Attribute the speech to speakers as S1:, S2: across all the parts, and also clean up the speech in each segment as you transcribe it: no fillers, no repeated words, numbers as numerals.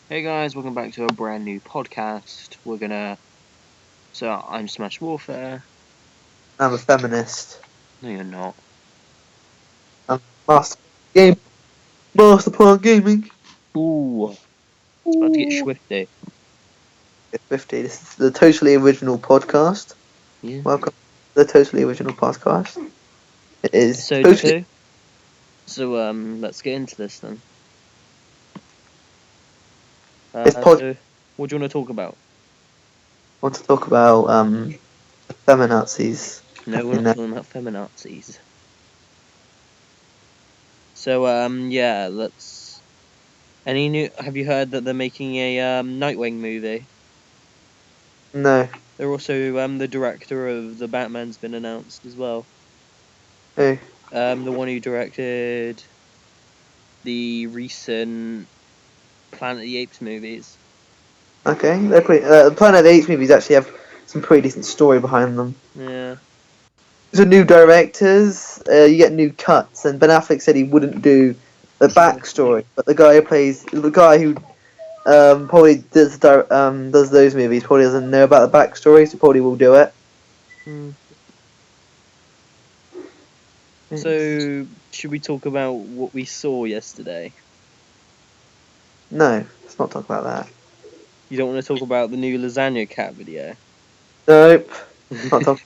S1: Hey guys, welcome back to a brand new podcast. I'm Smash Warfare.
S2: I'm a feminist.
S1: No, you're not.
S2: I'm Master Plan Gaming.
S1: Ooh, it's about to get swifty.
S2: It's 50. This is the Totally Original Podcast.
S1: Yeah.
S2: Welcome to the Totally Original Podcast. It is
S1: Episode
S2: totally
S1: 2. So, let's get into this then.
S2: This pod.
S1: So, what do you want to talk about?
S2: I want to talk about feminazis.
S1: No, we're not talking about feminazis. So, let's... Have you heard that they're making a, Nightwing movie?
S2: No.
S1: They're also, the director of the Batman's been announced as well.
S2: Who?
S1: The one who directed the recent Planet of the Apes movies.
S2: Okay, they're pretty. The Planet of the Apes movies actually have some pretty decent story behind them.
S1: Yeah.
S2: These are new directors. You get new cuts, and Ben Affleck said he wouldn't do the backstory, but the guy who probably does those movies probably doesn't know about the backstory, so probably will do it.
S1: So, should we talk about what we saw yesterday?
S2: No, let's not talk about that.
S1: You don't want to talk about the new Lasagna Cat video?
S2: Nope. Not talk.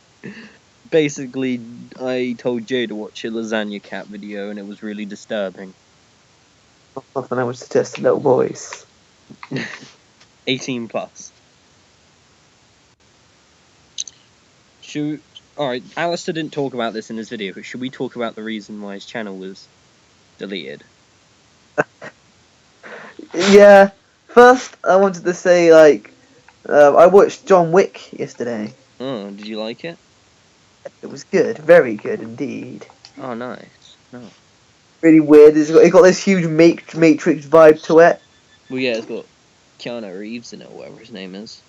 S1: Basically, I told Joe to watch a Lasagna Cat video, and it was really disturbing.
S2: Nothing I would suggest to little boys.
S1: 18 plus. Alright, Alistair didn't talk about this in his video, but should we talk about the reason why his channel was deleted?
S2: Yeah. First, I wanted to say I watched John Wick yesterday.
S1: Oh, did you like it?
S2: It was good, very good indeed.
S1: Oh, nice. No.
S2: Really weird. It got this huge Matrix vibe to it.
S1: Well, yeah, it's got Keanu Reeves in it, or whatever his name is.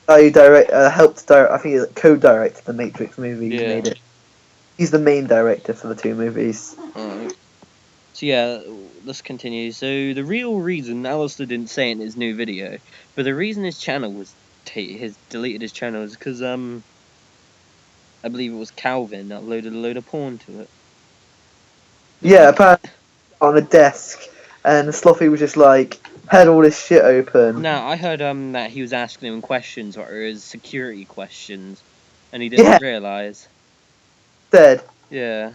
S2: He helped direct. I think he co-directed the Matrix movie.
S1: Yeah.
S2: He made it. He's the main director for the two movies.
S1: Alright. So yeah, let's continue. So the real reason, Alistair didn't say it in his new video, but the reason his channel was deleted his channel is because I believe it was Calvin uploaded a load of porn to it.
S2: Yeah, apparently on a desk, and Sloppy was just had all this shit open.
S1: No, I heard that he was asking him questions, or his security questions, and he didn't realise.
S2: Dead.
S1: Yeah.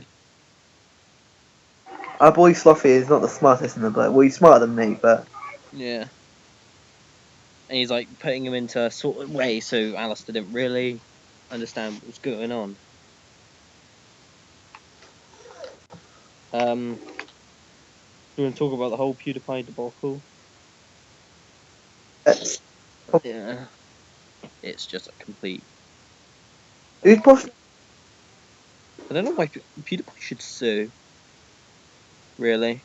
S2: Our boy Sloppy is not the smartest in the bloke. Well, he's smarter than me, but
S1: Yeah. And he's like putting him into a sort of way so Alistair didn't really understand what was going on. Do you want to talk about the whole PewDiePie debacle? Yeah. It's just a complete...
S2: who's pushing?
S1: I don't know why PewDiePie should sue. Really.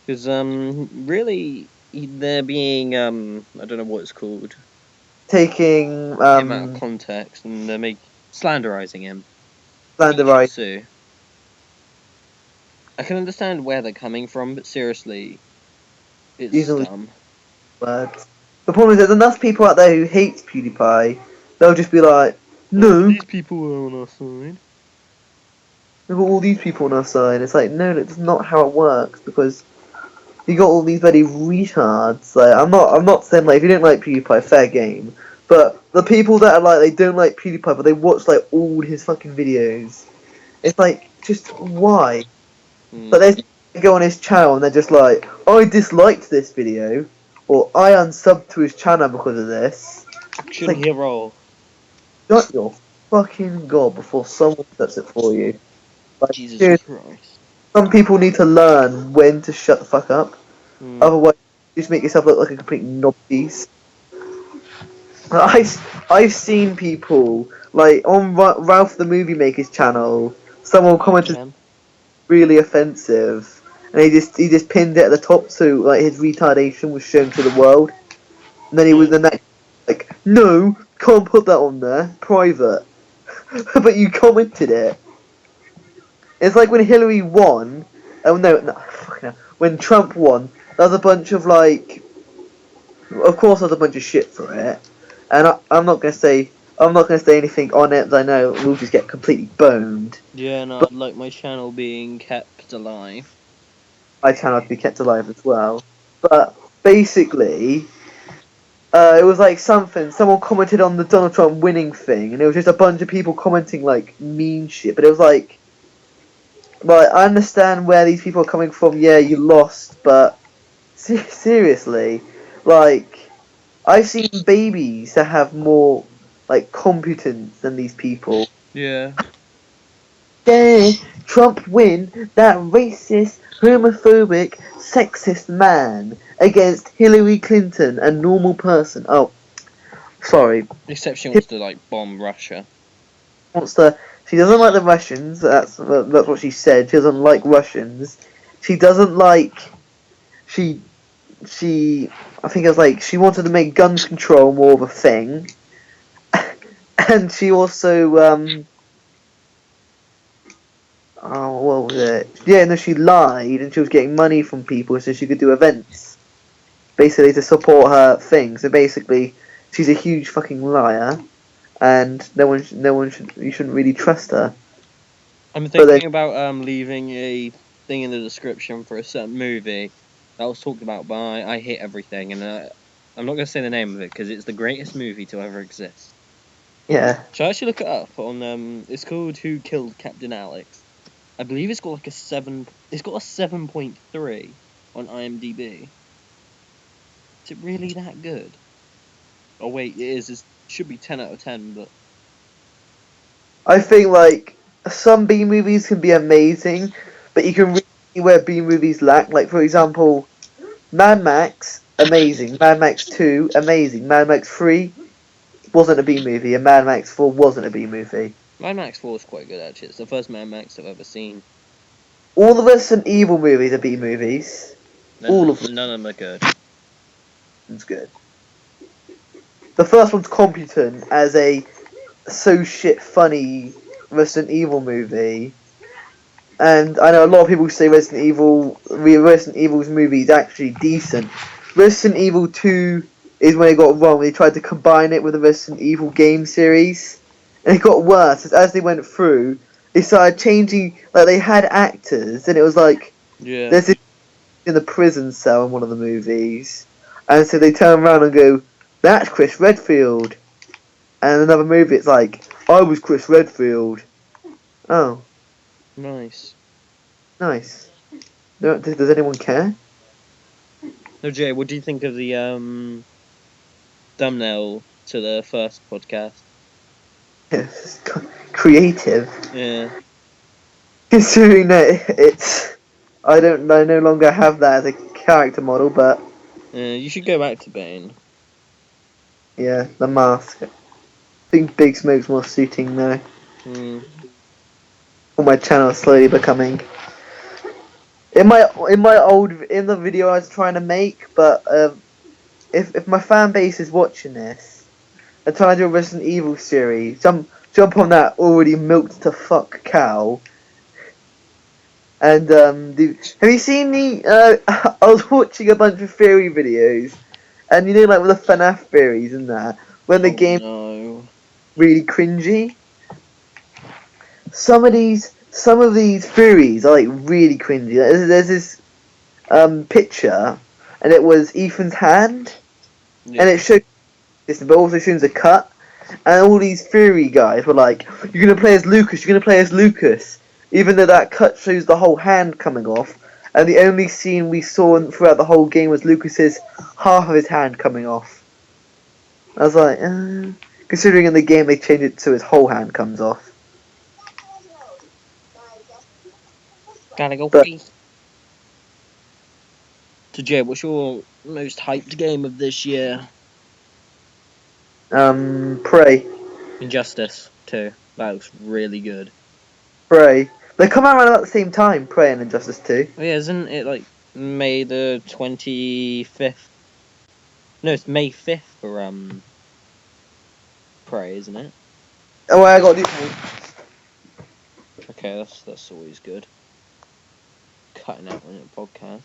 S1: Because, really, they're being, I don't know what it's called.
S2: Taking
S1: Him out of context, and they're slanderizing him.
S2: Slanderizing.
S1: Sue. I can understand where they're coming from, but seriously, it's dumb.
S2: Words. The problem is there's enough people out there who hate PewDiePie. They'll just be like, no.
S1: These people are on our side.
S2: We've got all these people on our side. It's like, no, that's not how it works, because you got all these bloody retards. I'm not saying if you don't like PewDiePie, fair game. But the people that are they don't like PewDiePie, but they watch all his fucking videos. It's just why? But they go on his channel and they're just I disliked this video, or I unsubbed to his channel because of this.
S1: Shouldn't he roll?
S2: Shut your fucking gob before someone does it for you.
S1: Jesus Christ.
S2: Some people need to learn when to shut the fuck up. Otherwise, you just make yourself look like a complete knobpiece. I've seen people on Ralph the Movie Maker's channel. Someone commented really offensive, and he just pinned it at the top so his retardation was shown to the world. And then he was the next no, can't put that on there, private. But you commented it. It's like when Hillary won. Oh no, when Trump won, there was a bunch of of course, there's a bunch of shit for it, and I'm not gonna say anything on it. That I know we'll just get completely boned.
S1: Yeah, no, I'd like my channel being kept alive.
S2: My channel to be kept alive as well. But basically, it was like someone commented on the Donald Trump winning thing, and it was just a bunch of people commenting like mean shit. But it was like, I understand where these people are coming from. Yeah, you lost, but seriously, like, I've seen babies that have more like competence than these people.
S1: Yeah.
S2: Yeah, Trump win, that racist, homophobic, sexist man against Hillary Clinton, a normal person. Oh, sorry.
S1: Except she wants to, like, bomb Russia.
S2: She doesn't like the Russians. That's what she said. She doesn't like Russians. She doesn't like. She. I think it was like she wanted to make gun control more of a thing, and she also oh, what was it? Yeah, no, she lied and she was getting money from people so she could do events. Basically to support her thing. So basically, she's a huge fucking liar, and you shouldn't really trust her.
S1: I'm thinking about leaving a thing in the description for a certain movie that was talked about by I Hate Everything, and I'm not going to say the name of it because it's the greatest movie to ever exist.
S2: Yeah.
S1: Shall I actually look it up on it's called Who Killed Captain Alex. I believe it's got like a 7.3 on IMDb. Is it really that good? Oh wait, it is. It should be 10 out of 10, but
S2: I think like some B movies can be amazing, but you can really see where B movies lack. Like for example, Mad Max, amazing. Mad Max 2, amazing. Mad Max 3 wasn't a B movie, and Mad Max 4 wasn't a B movie.
S1: Mad Max 4 is quite good actually. It's the first Mad Max I've ever seen.
S2: All the Resident Evil movies are B movies. All of them.
S1: None of them are good.
S2: It's good. The first one's competent as a so shit funny Resident Evil movie. And I know a lot of people say Resident Evil's movie is actually decent. Resident Evil 2 is when it got wrong. They tried to combine it with the Resident Evil game series. And it got worse. As they went through, they started changing, like they had actors, and it was like,
S1: Yeah.
S2: there's this in the prison cell in one of the movies. And so they turn around and go, that's Chris Redfield. And another movie, it's like, I was Chris Redfield. Oh,
S1: Nice.
S2: nice. Does anyone care?
S1: So Jay, what do you think of the thumbnail to the first podcast?
S2: It's creative.
S1: Yeah.
S2: Considering that I no longer have that as a character model, but
S1: You should go back to Bane.
S2: yeah, the mask. I think Big Smoke's more suiting now. All my channel is slowly becoming. In the video I was trying to make, but if my fan base is watching this, I'm trying to do a Resident Evil series. Jump on that already milked to fuck cow. And have you seen the? I was watching a bunch of theory videos, and you know, like with the FNAF theories and that, when the game really cringy. Some of these theories are like really cringy. There's this picture, and it was Ethan's hand, and it showed this, but also shows a cut, and all these theory guys were like, "You're gonna play as Lucas. You're gonna play as Lucas." Even though that cut shows the whole hand coming off, and the only scene we saw throughout the whole game was Lucas's half of his hand coming off. I was like, considering in the game they changed it so his whole hand comes off.
S1: Gotta go please. So Jay, what's your most hyped game of this year?
S2: Prey.
S1: Injustice 2. That looks really good.
S2: Prey. They come out around about the same time, Prey and Injustice 2.
S1: Oh yeah, isn't it like May the 25th? No, it's May 5th for Prey, isn't it?
S2: Oh, I got the.
S1: Okay, that's always good. Cutting out on a podcast.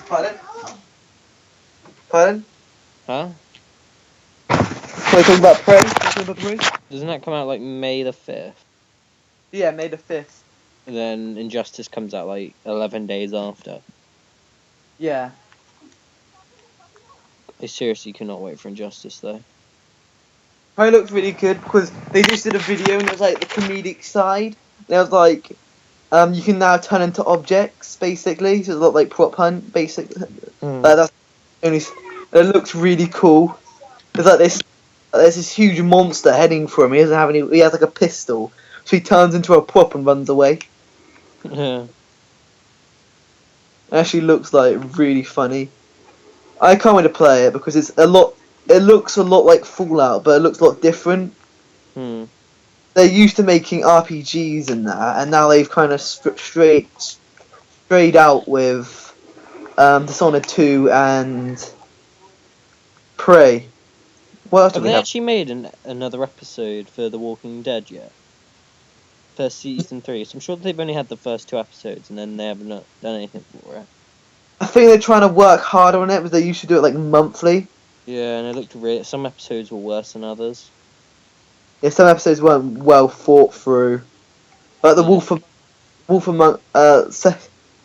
S2: Pardon? Pardon?
S1: Huh?
S2: We're talking about Prey? Talking about Prey?
S1: Doesn't that come out like May the 5th?
S2: Yeah, May the 5th.
S1: And then Injustice comes out like 11 days after.
S2: Yeah.
S1: I seriously cannot wait for Injustice though.
S2: Prey looks really good because they just did a video and it was like the comedic side. There was like, you can now turn into objects basically, so it's a lot like Prop Hunt basically. That's only. It looks really cool. There's like there's this huge monster heading for him. He doesn't have any. He has like a pistol, so he turns into a prop and runs away.
S1: Yeah.
S2: It actually looks like really funny. I can't wait to play it because it's a lot. It looks a lot like Fallout, but it looks a lot different. They're used to making RPGs and that, and now they've kind of strayed out with Dishonored 2 and Prey. What else do
S1: Have
S2: we
S1: they
S2: have?
S1: actually made another episode for The Walking Dead yet? For season 3. So I'm sure they've only had the first 2 episodes and then they haven't done anything for it.
S2: I think they're trying to work harder on it, but they used to do it like monthly.
S1: Yeah, and it looked real. Some episodes were worse than others.
S2: Yeah, some episodes weren't well thought through. Like the Wolf Among I think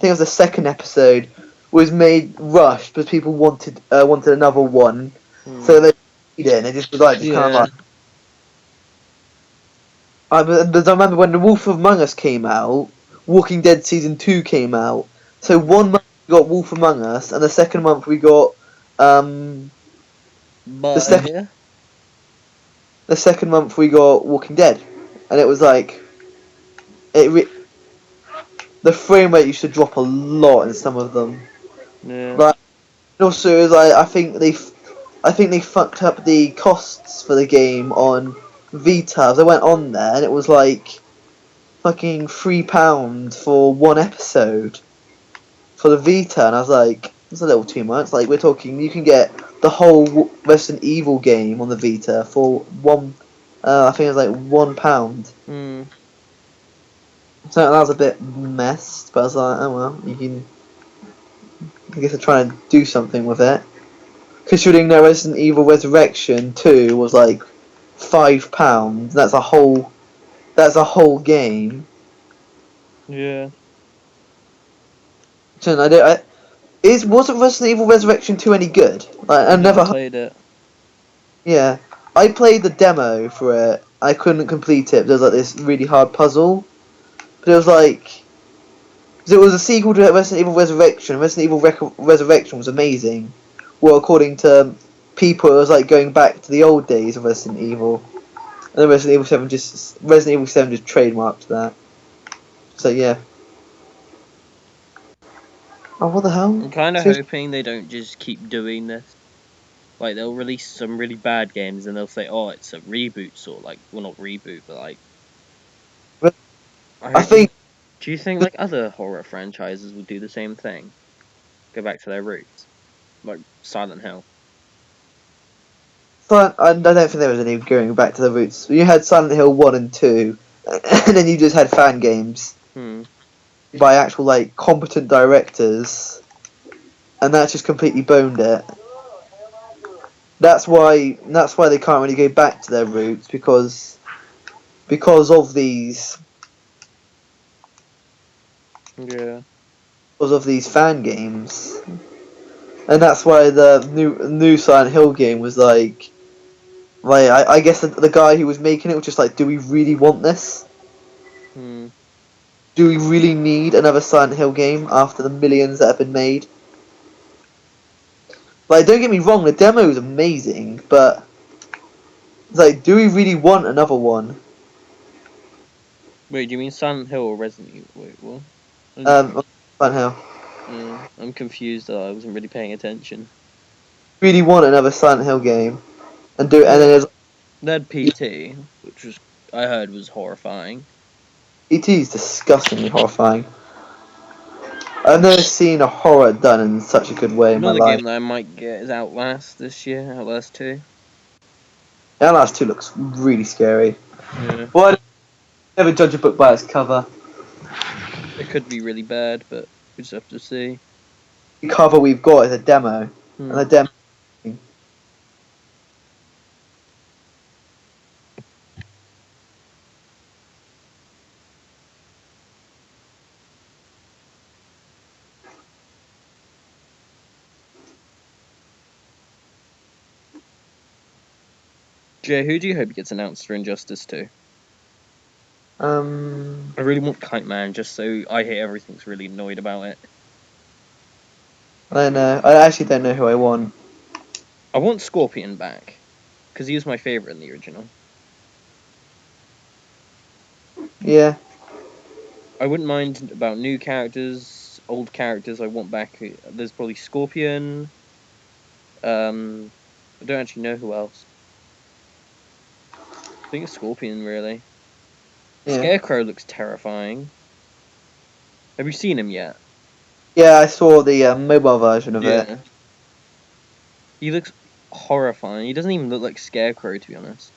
S2: it was the second episode was made rushed because people wanted another one, so they made it and it just was like kind of like. I remember when The Wolf Among Us came out, Walking Dead Season 2 came out. So 1 month we got Wolf Among Us, and the second month we got the second month we got Walking Dead, and it was like the frame rate used to drop a lot in some of them.
S1: Yeah.
S2: Like, also, it was like I think they fucked up the costs for the game on Vita. They went on there and it was like fucking £3 for one episode for the Vita, and I was like, it's a little too much. Like, we're talking, you can get the whole Resident Evil game on the Vita for I think it was like £1. So that was a bit messed, but I was like, oh well, you can. I guess they're trying to do something with it. Considering that Resident Evil Resurrection 2 was like £5, that's a whole game.
S1: Yeah.
S2: So wasn't Resident Evil Resurrection 2 any good? Like, I never
S1: played it.
S2: Yeah, I played the demo for it. I couldn't complete it. There was like this really hard puzzle, but it was like. It was a sequel to Resident Evil Resurrection. Resident Evil Resurrection was amazing. Well, according to people, it was like going back to the old days of Resident Evil. And then Resident Evil 7 just trademarked that. So yeah. Oh, what the hell?
S1: I'm kind of hoping they don't just keep doing this. Like, they'll release some really bad games and they'll say, oh, it's a reboot, sort of like, well, not reboot, but like.
S2: I think.
S1: Do you think like other horror franchises will do the same thing? Go back to their roots, like Silent Hill.
S2: But I don't think there was any going back to the roots. You had Silent Hill 1 and 2, and then you just had fan games by actual like competent directors, and that just completely boned it. That's why they can't really go back to their roots because of these.
S1: Yeah.
S2: Because of these fan games, and that's why the new Silent Hill game was like I guess the guy who was making it was just like, do we really want this? Do we really need another Silent Hill game after the millions that have been made? Like, don't get me wrong, the demo is amazing, but it's like, do we really want another one?
S1: Wait, do you mean Silent Hill or Resident Evil? Wait, what?
S2: Silent Hill.
S1: I'm confused. I wasn't really paying attention.
S2: Really want another Silent Hill game, and then there's.
S1: They had PT, which I heard was horrifying.
S2: PT is disgustingly horrifying. I've never seen a horror done in such a good way in my life.
S1: Another game that I might get is Outlast this year. Outlast 2.
S2: Outlast 2 looks really scary.
S1: Yeah.
S2: Well, I never judge a book by its cover.
S1: It could be really bad, but we just have to see.
S2: The cover we've got is a demo. and the demo.
S1: Jay, who do you hope gets announced for Injustice 2? I really want Kite Man, just so I hear everything's really annoyed about it.
S2: I don't know. I actually don't know who I want.
S1: I want Scorpion back, because he was my favourite in the original.
S2: Yeah.
S1: I wouldn't mind about new characters, old characters I want back. There's probably Scorpion. I don't actually know who else. I think it's Scorpion, really.
S2: Yeah.
S1: Scarecrow looks terrifying. Have you seen him yet?
S2: Yeah, I saw the mobile version of it.
S1: He looks horrifying. He doesn't even look like Scarecrow, to be honest.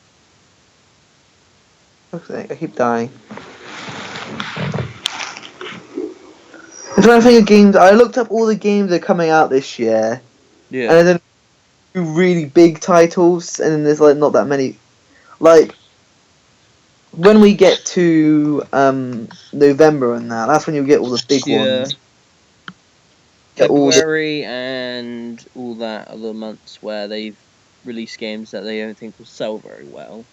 S2: Okay, I keep dying. I'm trying to think of games. I looked up all the games that are coming out this year,
S1: Yeah.
S2: and then really big titles, and then there's like not that many. Like when we get to November and that's when you get all the big ones. Get all the,
S1: February and all that other months where they've released games that they don't think will sell very well.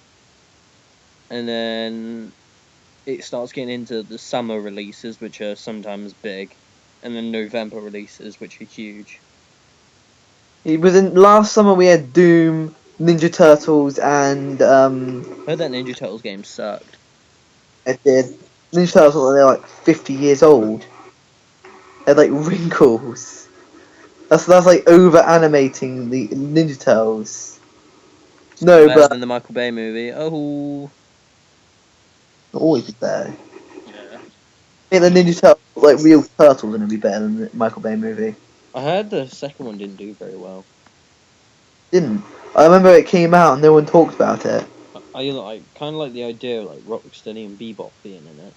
S1: And then it starts getting into the summer releases, which are sometimes big, and then November releases, which are huge.
S2: within last summer we had Doom, Ninja Turtles, and
S1: I heard that Ninja Turtles game sucked.
S2: it did. Ninja Turtles, they're like 50 years old. They're like wrinkles. That's like over animating the Ninja Turtles. No,
S1: Better
S2: but
S1: than the Michael Bay movie. Oh.
S2: always there.
S1: Yeah.
S2: I think the Ninja Turtles, like real turtles, gonna be better than the Michael Bay movie.
S1: I heard the second one didn't do very well.
S2: Didn't. I remember it came out and no one talked about it.
S1: I kind of like the idea of like Rocksteady and Bebop being in it.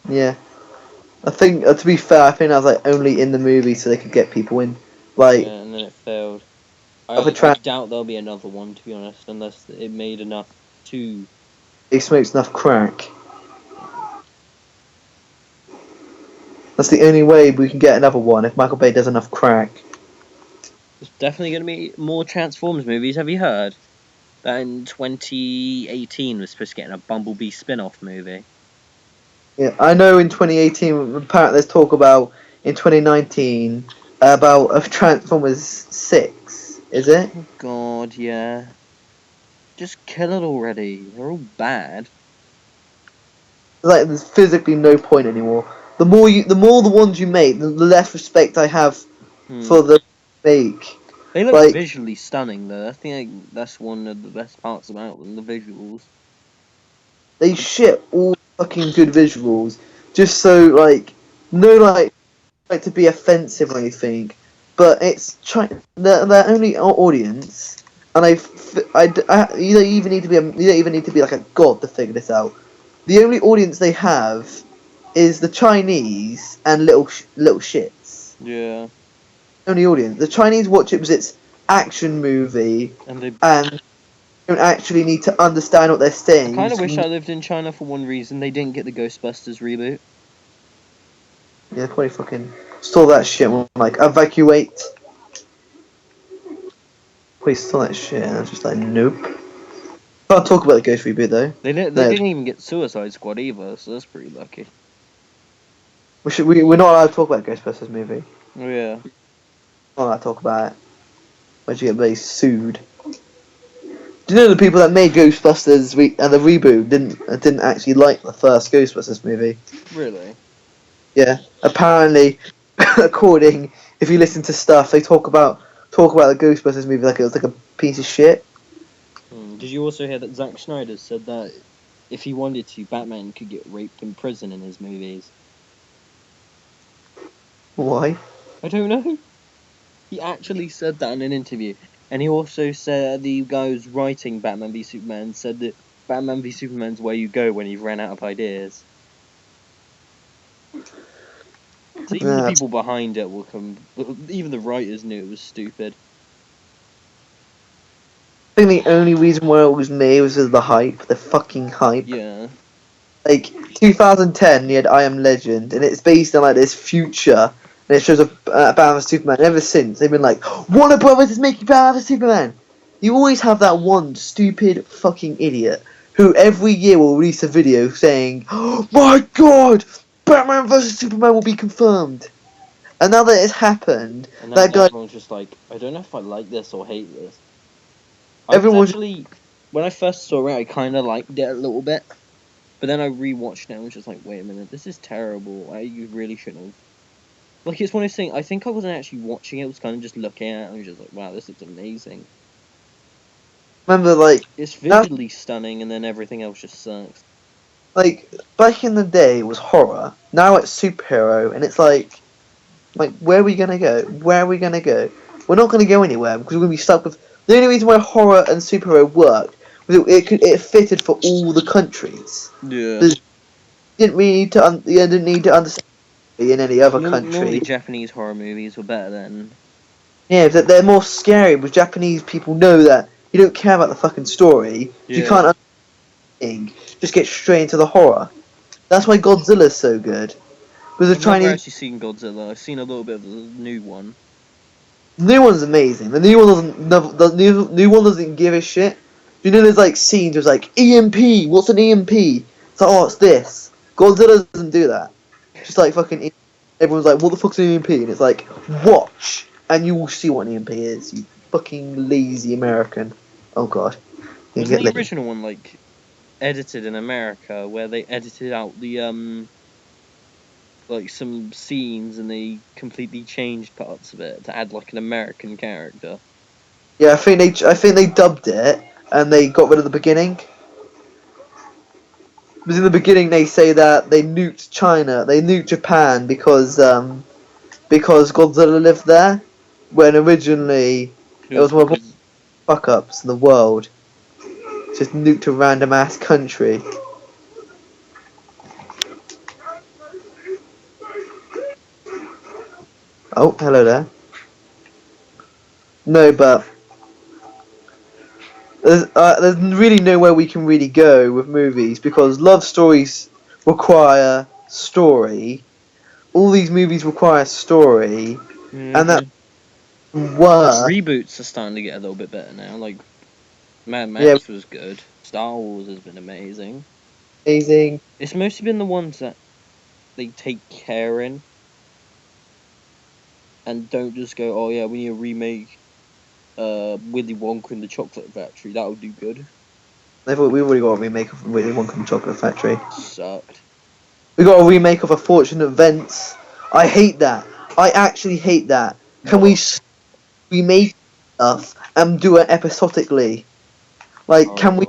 S2: Yeah. I think, to be fair, I think that was like only in the movie so they could get people in. Like,
S1: Yeah, and then it failed.
S2: of a
S1: I doubt there'll be another one, to be honest, unless it made enough to.
S2: he smokes enough crack. That's the only way we can get another one if Michael Bay does enough crack.
S1: There's definitely going to be more Transformers movies. Have you heard that in 2018 we're supposed to get a Bumblebee spin-off movie?
S2: Yeah, I know in 2018, apparently there's talk about in 2019 about a Transformers 6, is it?
S1: Oh God, yeah. Just kill it already. They're all bad.
S2: Like, there's physically no point anymore. The more the ones you make, the less respect I have for the make.
S1: They look
S2: Like,
S1: visually stunning, though. I think that's one of the best parts about them, the visuals.
S2: they ship all fucking good visuals just so like no like to be offensive or anything, but it's their only audience, and you don't even need to be you don't even need to be like a god to figure this out. The only audience they have is the Chinese and little shits.
S1: Yeah.
S2: Only audience. The Chinese watch it because it's action movie,
S1: And
S2: don't actually need to understand what they're saying.
S1: I kind of wish I lived in China for one reason. They didn't get the Ghostbusters reboot.
S2: Yeah, probably fucking stole that shit and like evacuate. Probably stole that shit and I was just like, nope. Can't talk about the Ghost reboot though.
S1: They didn't even get Suicide Squad either, so that's pretty lucky.
S2: We're not allowed to talk about Ghostbusters movie.
S1: Oh yeah.
S2: Not allowed to talk about it. Where'd you get bloody sued? Do you know the people that made Ghostbusters and the reboot didn't actually like the first Ghostbusters movie?
S1: Really?
S2: Yeah. Apparently, according if you listen to stuff, they talk about the Ghostbusters movie like it was like a piece of shit.
S1: Did you also hear that Zack Snyder said that if he wanted to, Batman could get raped in prison in his movies?
S2: Why?
S1: I don't know. He actually said that in an interview. And he also said the guy who's writing Batman v Superman said that Batman v Superman's where you go when you've ran out of ideas. So even the people behind it even the writers knew it was stupid.
S2: I think the only reason why it was me was the hype, the fucking hype.
S1: Yeah.
S2: Like 2010, you had I Am Legend, and it's based on like this future, and it shows Batman vs Superman. Ever since they've been like, Warner Brothers is making Batman vs Superman. You always have that one stupid fucking idiot who every year will release a video saying, "Oh my God, Batman vs Superman will be confirmed." And now that it's happened,
S1: And
S2: that guy,
S1: everyone's just like, I don't know if I like this or hate this.
S2: everyone,
S1: When I first saw it, I kind of liked it a little bit. But then I rewatched it and was just like, wait a minute, this is terrible. You really shouldn't have. Like, it's one of those things, I think I wasn't actually watching it, I was kind of just looking at it and I was just like, wow, this looks amazing.
S2: remember like
S1: It's visually stunning and then everything else just sucks.
S2: like back in the day it was horror. Now it's superhero, and it's like where are we gonna go? Where are we gonna go? We're not gonna go anywhere because we're gonna be stuck with. The only reason why horror and superhero worked was it fitted for all the countries.
S1: Yeah.
S2: You didn't really need to you didn't need to understand in any other country.
S1: Normally Japanese horror movies were better then.
S2: Yeah, they're more scary. But Japanese people know that you don't care about the fucking story.
S1: Yeah.
S2: You can't understand. Just get straight into the horror. That's why Godzilla's so good. Because
S1: I've never actually seen Godzilla. I've seen a little bit of the new one.
S2: The new one's amazing. The new one doesn't. The new one doesn't give a shit. You know, there's like scenes. There's like EMP. What's an EMP? It's like, oh, it's this. Godzilla doesn't do that. Just like fucking. Everyone's like, what the fuck's an EMP? And it's like, watch, and you will see what an EMP is. You fucking lazy American. Oh god.
S1: Wasn't the original one like edited in America, where they edited out the like some scenes and they completely changed parts of it to add like an American character?
S2: Yeah, I think they dubbed it and they got rid of the beginning. Because in the beginning they say that they nuked China, they nuked Japan because Godzilla lived there, when originally it was one of the fuck ups in the world. Just nuked a random ass country. Oh, hello there. No, but there's really nowhere we can really go with movies because love stories require story. All these movies require story, and that
S1: reboots are starting to get a little bit better now. Like Mad Max was good. Star Wars has been amazing.
S2: It's
S1: mostly been the ones that they take care in and don't just go, oh yeah, we need to remake Willy Wonka and the Chocolate Factory. That would do good.
S2: We've already got a remake of Willy Wonka and the Chocolate Factory.
S1: Sucked.
S2: We got a remake of Unfortunate Events. I hate that. I actually hate that. Can we remake stuff and do it episodically? Like, can we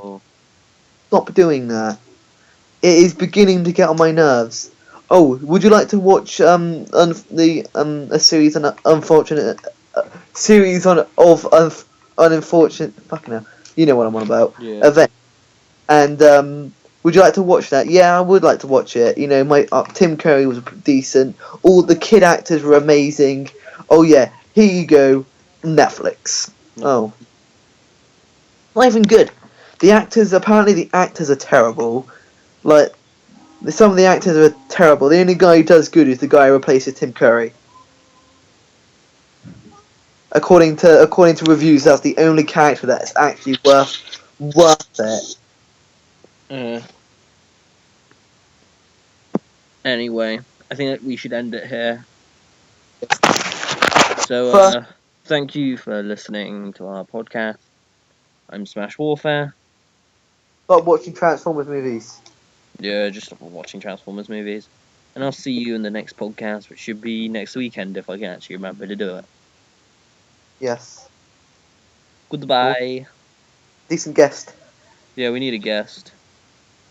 S2: stop doing that? It is beginning to get on my nerves. Oh, would you like to watch a series on unfortunate unfortunate fucking hell, you know what I'm on about, event, and would you like to watch that? Yeah, I would like to watch it. You know, Tim Curry was decent. All the kid actors were amazing. Oh yeah, here you go, Netflix. Oh, not even good. Apparently the actors are terrible. Like, some of the actors are terrible. The only guy who does good is the guy who replaces Tim Curry. According to reviews, that's the only character that's actually worth it.
S1: Anyway, I think that we should end it here. So, thank you for listening to our podcast. I'm Smash Warfare.
S2: Stop watching Transformers movies.
S1: Yeah, just stop watching Transformers movies. And I'll see you in the next podcast, which should be next weekend if I can actually remember to do it.
S2: Yes.
S1: Goodbye.
S2: Cool. Decent guest.
S1: Yeah, we need a guest.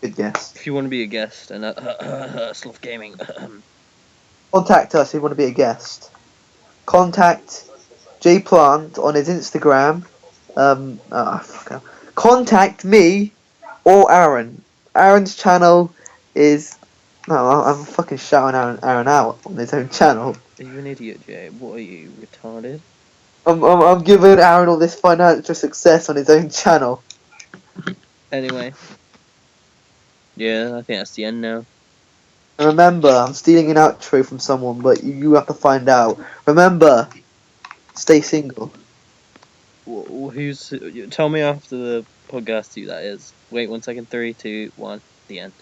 S2: Good guest.
S1: If you want to be a guest and Sloth Gaming.
S2: Contact us if you want to be a guest. Contact J Plant on his Instagram. Contact me or Aaron. Aaron's channel is No, I'm fucking shouting Aaron out on his own channel.
S1: Are you an idiot, Jay? What are you, retarded?
S2: I'm giving Aaron all this financial success on his own channel.
S1: Anyway. Yeah, I think that's the end now.
S2: And remember, I'm stealing an outro from someone, but you have to find out. Remember, stay single.
S1: Who's... Tell me after the podcast who that is. Wait 1 second. 3, 2, 1. The end.